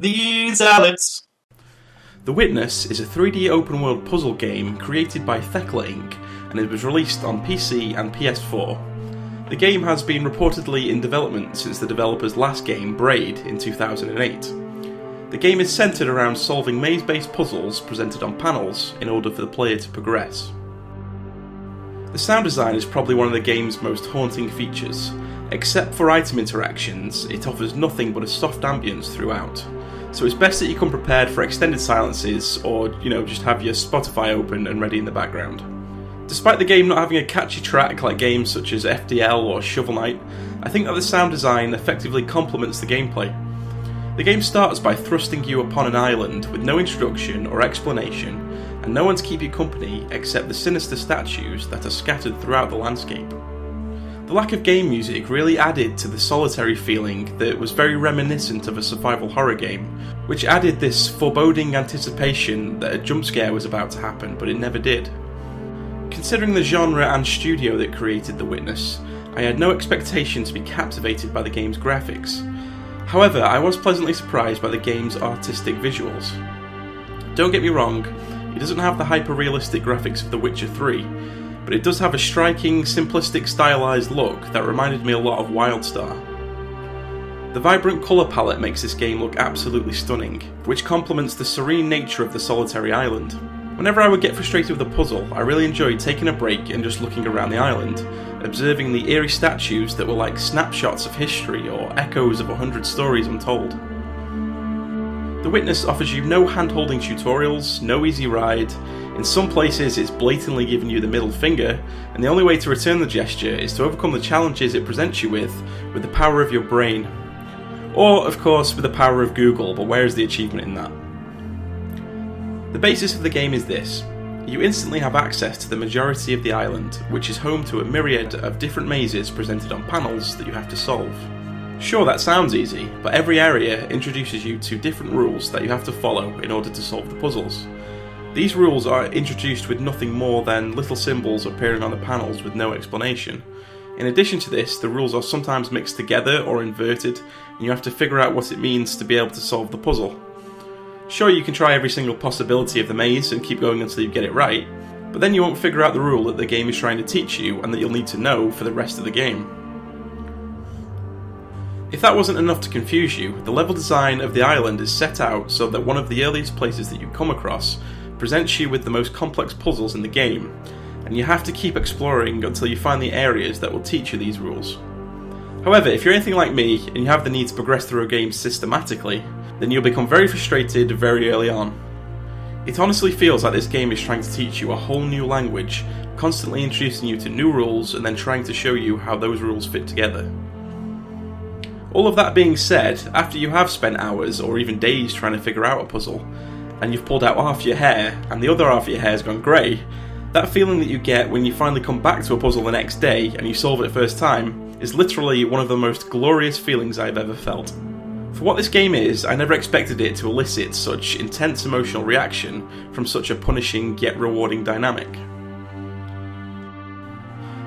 The Zalitz. The Witness is a 3D open-world puzzle game created by Thekla Inc. and it was released on PC and PS4. The game has been reportedly in development since the developer's last game, Braid, in 2008. The game is centred around solving maze-based puzzles presented on panels in order for the player to progress. The sound design is probably one of the game's most haunting features. Except for item interactions, it offers nothing but a soft ambience throughout. So it's best that you come prepared for extended silences or, just have your Spotify open and ready in the background. Despite the game not having a catchy track like games such as FDL or Shovel Knight, I think that the sound design effectively complements the gameplay. The game starts by thrusting you upon an island with no introduction or explanation, and no one to keep you company except the sinister statues that are scattered throughout the landscape. The lack of game music really added to the solitary feeling that was very reminiscent of a survival horror game, which added this foreboding anticipation that a jump scare was about to happen, but it never did. Considering the genre and studio that created The Witness, I had no expectation to be captivated by the game's graphics. However, I was pleasantly surprised by the game's artistic visuals. Don't get me wrong, it doesn't have the hyper-realistic graphics of The Witcher 3, but it does have a striking, simplistic, stylised look that reminded me a lot of WildStar. The vibrant colour palette makes this game look absolutely stunning, which complements the serene nature of the solitary island. Whenever I would get frustrated with a puzzle, I really enjoyed taking a break and just looking around the island, observing the eerie statues that were like snapshots of history or echoes of 100 stories untold. The Witness offers you no hand-holding tutorials, no easy ride. In some places it's blatantly giving you the middle finger, and the only way to return the gesture is to overcome the challenges it presents you with the power of your brain. Or, of course, with the power of Google, but where is the achievement in that? The basis of the game is this. You instantly have access to the majority of the island, which is home to a myriad of different mazes presented on panels that you have to solve. Sure, that sounds easy, but every area introduces you to different rules that you have to follow in order to solve the puzzles. These rules are introduced with nothing more than little symbols appearing on the panels with no explanation. In addition to this, the rules are sometimes mixed together or inverted, and you have to figure out what it means to be able to solve the puzzle. Sure, you can try every single possibility of the maze and keep going until you get it right, but then you won't figure out the rule that the game is trying to teach you and that you'll need to know for the rest of the game. If that wasn't enough to confuse you, the level design of the island is set out so that one of the earliest places that you come across presents you with the most complex puzzles in the game, and you have to keep exploring until you find the areas that will teach you these rules. However, if you're anything like me and you have the need to progress through a game systematically, then you'll become very frustrated very early on. It honestly feels like this game is trying to teach you a whole new language, constantly introducing you to new rules and then trying to show you how those rules fit together. All of that being said, after you have spent hours or even days trying to figure out a puzzle, and you've pulled out half your hair and the other half of your hair has gone grey, that feeling that you get when you finally come back to a puzzle the next day and you solve it first time is literally one of the most glorious feelings I've ever felt. For what this game is, I never expected it to elicit such intense emotional reaction from such a punishing yet rewarding dynamic.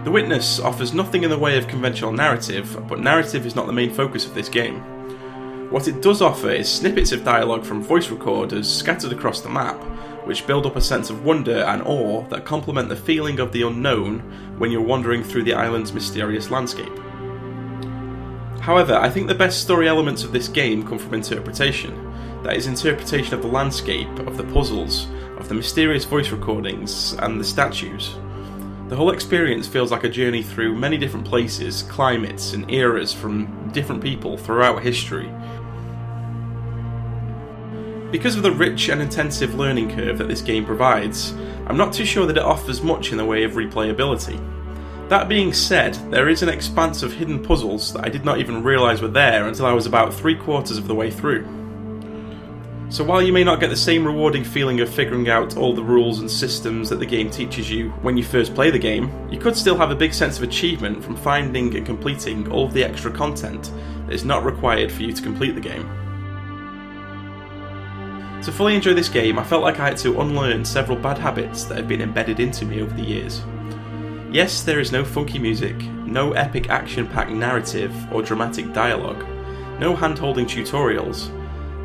The Witness offers nothing in the way of conventional narrative, but narrative is not the main focus of this game. What it does offer is snippets of dialogue from voice recorders scattered across the map, which build up a sense of wonder and awe that complement the feeling of the unknown when you're wandering through the island's mysterious landscape. However, I think the best story elements of this game come from interpretation. That is, interpretation of the landscape, of the puzzles, of the mysterious voice recordings, and the statues. The whole experience feels like a journey through many different places, climates, and eras from different people throughout history. Because of the rich and intensive learning curve that this game provides, I'm not too sure that it offers much in the way of replayability. That being said, there is an expanse of hidden puzzles that I did not even realise were there until I was about 3/4 of the way through. So while you may not get the same rewarding feeling of figuring out all the rules and systems that the game teaches you when you first play the game, you could still have a big sense of achievement from finding and completing all of the extra content that is not required for you to complete the game. To fully enjoy this game, I felt like I had to unlearn several bad habits that had been embedded into me over the years. Yes, there is no funky music, no epic action-packed narrative or dramatic dialogue, no hand-holding tutorials,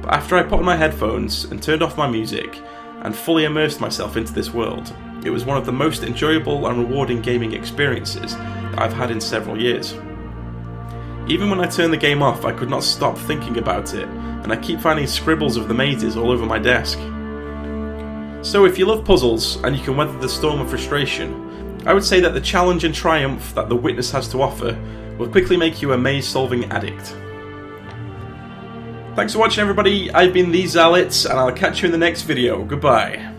but But after I put on my headphones and turned off my music and fully immersed myself into this world, it was one of the most enjoyable and rewarding gaming experiences that I've had in several years. Even when I turned the game off, I could not stop thinking about it, and I keep finding scribbles of the mazes all over my desk. So if you love puzzles and you can weather the storm of frustration, I would say that the challenge and triumph that The Witness has to offer will quickly make you a maze-solving addict. Thanks for watching, everybody. I've been the Zalitz, and I'll catch you in the next video. Goodbye.